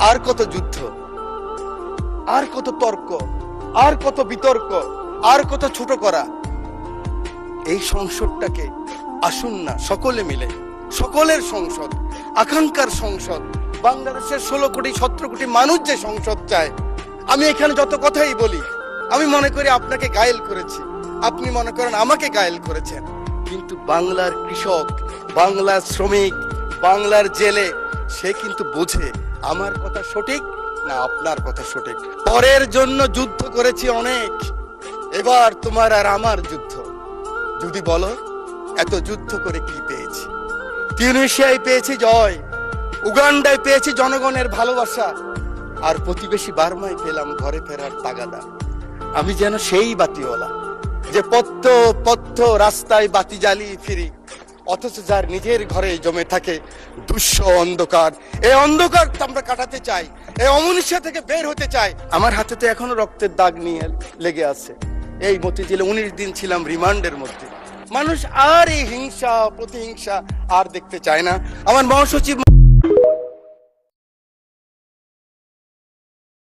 আর কত যুদ্ধ, আর কত তর্ক, আর কত বিতর্ক, আর কত ছোট করা। এই সংসদটাকে আসুন না সকলে মিলে, সকলের সংসদ, আকাঙ্ক্ষার সংসদ, বাংলাদেশের 16 কোটি 17 কোটি মানুষ যে সংসদ চায়। আমি এখানে যত কথাই বলি, আমি মনে করি আপনাকে ঘায়েল করেছি, আপনি মনে করেন আমাকে ঘায়েল করেছেন, কিন্তু বাংলার কৃষক, বাংলার শ্রমিক, বাংলার জেলে সে কিন্তু বোঝে আমার কথা সঠিক না আপনার কথা সঠিক। পরের জন্য যুদ্ধ করেছি অনেক, এবার তোমার আর আমার যুদ্ধ। যদি বলো এত যুদ্ধ করে কি পেয়েছি? তিউনিসিয়ায় পেয়েছি জয়, উগান্ডায় পেয়েছি জনগণের ভালোবাসা, আর প্রতিবেশী বার্মায় পেলাম ঘরে ফেরার তাগাদা। আমি যেন সেই বাতিওয়ালা যে পথ্য পথ্য রাস্তায় বাতি জ্বালিয়ে ফিরি, অথচ যার নিজের ঘরে জমে থাকে দুঃস্ব অন্ধকার। এই অন্ধকার আমরা কাটাতে চাই, এই অমনুষ্য থেকে বের হতে চাই। আমার হাতে তো এখনো রক্তের দাগ নিয়ে লেগে আছে। এই মতিঝিলে 19 দিন ছিলাম রিমান্ডের মধ্যে। মানুষ আর এই হিংসা প্রতিহিংসা আর দেখতে চায় না। আমার মহাসচিব